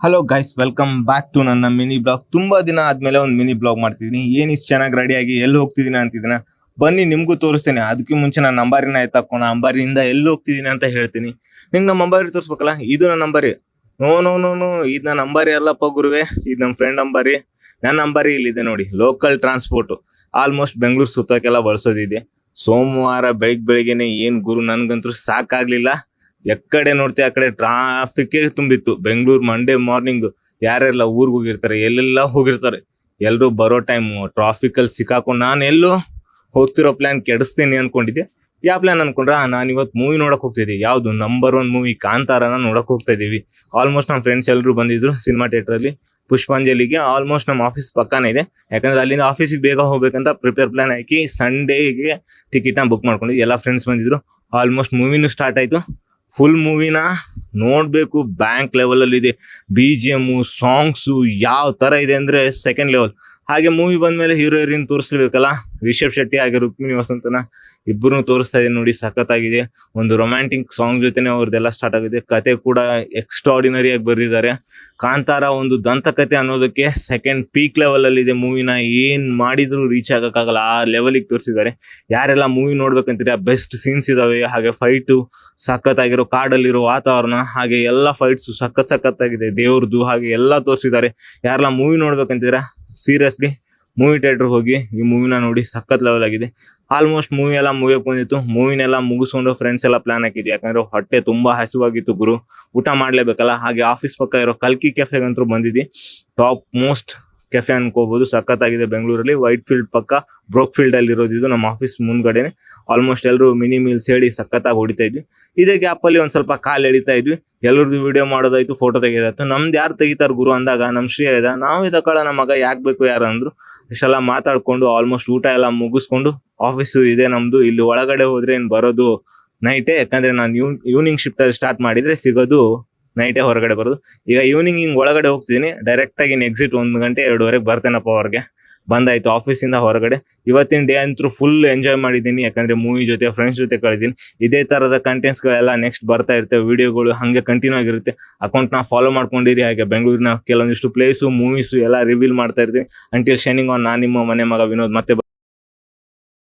Hello guys, welcome back to ನನ್ನ mini blog. ತುಂಬಾ ದಿನ ಆದ್ಮೇಲೆ ಒಂದು ಮಿನಿ ಬ್ಲಾಗ್ ಮಾಡ್ತಿದ್ದೀನಿ. ಇಷ್ಟು ಚೆನ್ನಾಗಿ ರೆಡಿಯಾಗಿ ಎಲ್ಲಿ ಹೋಗ್ತಿದ್ದೀನಿ ಅಂತಿದ್ದೀನ, ಬನ್ನಿ ನಿಮ್ಗೂ ತೋರಿಸ್ತೇನೆ. ಅದಕ್ಕೆ ಮುಂಚೆ ನನ್ನ ನಂಬರಿನ ಎತ್ತಾಕೊಂಡು ನಂಬರಿಂದ ಎಲ್ಲಿ ಹೋಗ್ತಿದ್ದೀನಿ ಅಂತ ಹೇಳ್ತೀನಿ. ನಿಂಗೆ ನಮ್ಮ ನಂಬರ್ ತೋರಿಸ್ಬೇಕಲ್ಲ, ಇದು ನನ್ನ ನಂಬರಿ. ನೋ ನೋ ನೋ ನೋ ಇದು ನನ್ನ ನಂಬರಿ ಅಲ್ಲಪ್ಪ ಗುರುವೆ, ಇದು ನಮ್ಮ ಫ್ರೆಂಡ್ ನಂಬರಿ. ನನ್ನ ನಂಬರಿ ಇಲ್ಲಿದೆ ನೋಡಿ, ಲೋಕಲ್ ಟ್ರಾನ್ಸ್ಪೋರ್ಟ್. ಆಲ್ಮೋಸ್ಟ್ ಬೆಂಗಳೂರು ಸುತ್ತಕ್ಕೆಲ್ಲ ಬಳಸೋದಿದೆ. ಸೋಮವಾರ ಬೆಳಿಗ್ಗೆನೆ ಏನ್ ಗುರು, ನನ್ಗಂತೂ ಸಾಕಾಗ್ಲಿಲ್ಲ. ಎಕ್ಕಡೆ ನೋಡ್ತೀವಿ ಆ ಕಡೆ ಟ್ರಾಫಿಕ್ ತುಂಬಿತ್ತು. ಬೆಂಗಳೂರು ಮಂಡೇ ಮಾರ್ನಿಂಗ್ ಯಾರೆಲ್ಲ ಊರಿಗೆ ಹೋಗಿರ್ತಾರೆ, ಎಲ್ಲೆಲ್ಲ ಹೋಗಿರ್ತಾರೆ, ಎಲ್ರು ಬರೋ ಟೈಮ್ ಟ್ರಾಫಿಕ್ ಅಲ್ಲಿ ಸಿಕ್ಕಾಕೊಂಡು ನಾನು ಎಲ್ಲೋ ಹೋಗ್ತಿರೋ ಪ್ಲಾನ್ ಕೆಡಿಸ್ತೀನಿ ಅನ್ಕೊಂಡಿದ್ದೆ. ಯಾವ ಪ್ಲಾನ್ ಅನ್ಕೊಂಡ್ರ, ನಾನು ಇವತ್ತು ಮೂವಿ ನೋಡಕ್ ಹೋಗ್ತಿದ್ದೆ. ಯಾವ್ದು ನಂಬರ್ 1 ಮೂವಿ ಕಾಂತಾರನ ನೋಡಕ್ ಹೋಗ್ತಾ ಇದೀವಿ. ಆಲ್ಮೋಸ್ಟ್ ನಮ್ಮ ಫ್ರೆಂಡ್ಸ್ ಎಲ್ಲರೂ ಬಂದಿದ್ರು ಸಿನಿಮಾ ಥಿಯೇಟರ್ ಅಲ್ಲಿ, ಪುಷ್ಪಾಂಜಲಿಗೆ. ಆಲ್ಮೋಸ್ಟ್ ನಮ್ಮ ಆಫೀಸ್ ಪಕ್ಕಾನೇ ಇದೆ, ಯಾಕಂದ್ರೆ ಅಲ್ಲಿಂದ ಆಫೀಸಿಗೆ ಬೇಗ ಹೋಗ್ಬೇಕಂತ ಪ್ಲಾನ್ ಹಾಕಿ ಸಂಡೇಗೆ ಟಿಕೆಟ್ ನ ಬುಕ್ ಮಾಡ್ಕೊಂಡಿದ್ವಿ. ಎಲ್ಲ ಫ್ರೆಂಡ್ಸ್ ಬಂದಿದ್ರು. ಆಲ್ಮೋಸ್ಟ್ ಮೂವಿನೂ ಸ್ಟಾರ್ಟ್ ಆಯ್ತು. ಫುಲ್ ಮೂವಿನ ನೋಡ್ಬೇಕು, ಬ್ಯಾಂಕ್ ಲೆವೆಲ್ ಅಲ್ಲಿ ಇದೆ. BGM ಸಾಂಗ್ಸು ಯಾವ ತರ ಇದೆ ಅಂದ್ರೆ ಸೆಕೆಂಡ್ ಲೆವೆಲ್. ಹಾಗೆ ಮೂವಿ ಬಂದ್ಮೇಲೆ ಹೀರೋ ಹೀರೋಯಿನ್ ತೋರಿಸ್ಲೇಬೇಕಲ್ಲ, ರಿಷಬ್ ಶೆಟ್ಟಿ ಹಾಗೆ ರುಕ್ಮಿಣಿ ವಸಂತನ ಇಬ್ಬರು ತೋರಿಸ್ತಾ ಇದೆ ನೋಡಿ, ಸಖತ್ತಾಗಿದೆ. ಒಂದು ರೊಮ್ಯಾಂಟಿಕ್ ಸಾಂಗ್ ಜೊತೆನೆ ಅವ್ರದ್ದೆಲ್ಲ ಸ್ಟಾರ್ಟ್ ಆಗಿದೆ. ಕತೆ ಕೂಡ ಎಕ್ಸ್ಟ್ರಾರ್ಡಿನರಿ ಆಗಿ ಬರೆದಿದ್ದಾರೆ. ಕಾಂತಾರ ಒಂದು ದಂತಕತೆ ಅನ್ನೋದಕ್ಕೆ ಸೆಕೆಂಡ್ ಪೀಕ್ ಲೆವೆಲ್ ಅಲ್ಲಿ ಇದೆ. ಮೂವಿನ ಏನ್ ಮಾಡಿದ್ರು ರೀಚ್ ಆಗಕ್ಕಾಗಲ್ಲ, ಆ ಲೆವೆಲಿಗೆ ತೋರಿಸಿದ್ದಾರೆ. ಯಾರೆಲ್ಲ ಮೂವಿ ನೋಡ್ಬೇಕಂತೀರಿ, ಬೆಸ್ಟ್ ಸೀನ್ಸ್ ಇದಾವೆ. ಹಾಗೆ ಫೈಟು ಸಖತ್ತಾಗಿರೋ, ಕಾಡಲ್ಲಿರೋ ವಾತಾವರಣ, ಹಾಗೆ ಎಲ್ಲ ಫೈಟ್ಸ್ ಸಖತ್ತಾಗಿದೆ. ದೇವ್ರದ್ದು ಹಾಗೆ ಎಲ್ಲ ತೋರಿಸಿದ್ದಾರೆ. ಯಾರೆಲ್ಲ ಮೂವಿ ನೋಡ್ಬೇಕಂತಿದ್ರ ಸೀರಿಯಸ್ಲಿ ಮೂವಿ ಥಿಯೇಟರ್ ಹೋಗಿ ಈ ಮೂವಿನ ನೋಡಿ, ಸಖತ್ ಲೆವೆಲ್ ಆಗಿದೆ. ಆಲ್ಮೋಸ್ಟ್ ಮೂವಿ ಎಲ್ಲ ಮುಗಿಯಕ್ ಬಂದಿತ್ತು. ಮೂವಿನೆಲ್ಲ ಮುಗಿಸ್ಕೊಂಡು ಫ್ರೆಂಡ್ಸ್ ಎಲ್ಲ ಪ್ಲಾನ್ ಹಾಕಿದ್ವಿ, ಯಾಕಂದ್ರೆ ಹೊಟ್ಟೆ ತುಂಬಾ ಹಸಿವಾಗಿತ್ತು ಗುರು, ಊಟ ಮಾಡ್ಲೇಬೇಕಲ್ಲ. ಹಾಗೆ ಆಫೀಸ್ ಪಕ್ಕ ಇರೋ ಕಲ್ಕಿ ಕೆಫೆಗಂತೂ ಬಂದಿದ್ವಿ. ಟಾಪ್ ಮೋಸ್ಟ್ ಕೆಫೆ ಅನ್ಕೋಬಹುದು, ಸಖತ್ತಾಗಿದೆ. ಬೆಂಗಳೂರಲ್ಲಿ ವೈಟ್ ಫೀಲ್ಡ್ ಪಕ್ಕ ಬ್ರೋಕ್ ಫೀಲ್ಡ್ ಅಲ್ಲಿ ಇರೋದು, ಇದು ನಮ್ಮ ಆಫೀಸ್ ಮುಂದ್ಗಡೆನೆ. ಆಲ್ಮೋಸ್ಟ್ ಎಲ್ಲರೂ ಮಿನಿ ಮೀಲ್ಸ್ ಹೇಳಿ ಸಖತ್ತಾಗಿ ಹೊಡಿತಾ ಇದ್ವಿ. ಇದೇ ಗ್ಯಾಪ್ ಅಲ್ಲಿ ಒಂದ್ ಸ್ವಲ್ಪ ಕಾಲ್ ಎಳಿತಾ ಇದ್ವಿ. ಎಲ್ಲರದ್ದು ವಿಡಿಯೋ ಮಾಡೋದಾಯ್ತು, ಫೋಟೋ ತೆಗೆದಾಯ್ತು. ನಮ್ದು ಯಾರು ತೆಗಿತಾರ ಗುರು ಅಂದಾಗ ನಮ್ ಶ್ರೀ ಇದ, ನಾವು ಇದಕ್ಕಳ ನಮ್ಮ ಮಗ ಯಾಕೆ ಬೇಕು ಯಾರು ಅಂದ್ರು. ಇಷ್ಟೆಲ್ಲ ಮಾತಾಡ್ಕೊಂಡು ಆಲ್ಮೋಸ್ಟ್ ಊಟ ಎಲ್ಲ ಮುಗಿಸ್ಕೊಂಡು, ಆಫೀಸು ಇದೆ ನಮ್ದು. ಇಲ್ಲಿ ಒಳಗಡೆ ಹೋದ್ರೆ ಏನ್ ಬರೋದು ನೈಟೇ, ಯಾಕಂದ್ರೆ ನಾನು ಈವ್ನಿಂಗ್ ಶಿಫ್ಟ್ ಅಲ್ಲಿ ಸ್ಟಾರ್ಟ್ ಮಾಡಿದ್ರೆ ಸಿಗೋದು ನೈಟೇ ಹೊರಗಡೆ ಬರೋದು. ಈಗ ಈವ್ನಿಂಗ್ ಹಿಂಗ್ ಒಳಗಡೆ ಹೋಗ್ತಿದ್ದೀನಿ, ಡೈರೆಕ್ಟ್ ಆಗಿ ಎಕ್ಸಿಟ್ 1 ಗಂಟೆ 2:30 ಬರ್ತೇನಪ್ಪ ಹೊರಗೆ. ಬಂದಾಯ್ತು ಆಫೀಸಿಂದ ಹೊರಗಡೆ. ಇವತ್ತಿನ ಡೇ ಅಂತೂ ಫುಲ್ ಎಂಜಾಯ್ ಮಾಡಿದ್ದೀನಿ, ಯಾಕಂದ್ರೆ ಮೂವಿ ಜೊತೆ ಫ್ರೆಂಡ್ಸ್ ಜೊತೆ ಕಳೆದೀನಿ. ಇದೇ ತರದ ಕಂಟೆಂಟ್ಸ್ ಗಳೆಲ್ಲ ನೆಕ್ಸ್ಟ್ ಬರ್ತಾ ಇರ್ತವೆ, ವಿಡಿಯೋಗಳು ಹಂಗೆ ಕಂಟಿನ್ಯೂ ಆಗಿರುತ್ತೆ. ಅಕೌಂಟ್ ನ ಫಾಲೋ ಮಾಡ್ಕೊಂಡಿರಿ. ಹಾಗೆ ಬೆಂಗಳೂರಿನ ಕೆಲವೊಂದಿಷ್ಟು ಪ್ಲೇಸು ಮೂವೀಸು ಎಲ್ಲ ರಿವೀಲ್ ಮಾಡ್ತಾ ಇರ್ತೀನಿ. ಅಂಟಿಲ್ ಶೈನಿಂಗ್ ಆನ್, ನಾನು ನಿಮ್ಮ ಮನೆ ಮಗ ವಿನೋದ್. ಮತ್ತೆ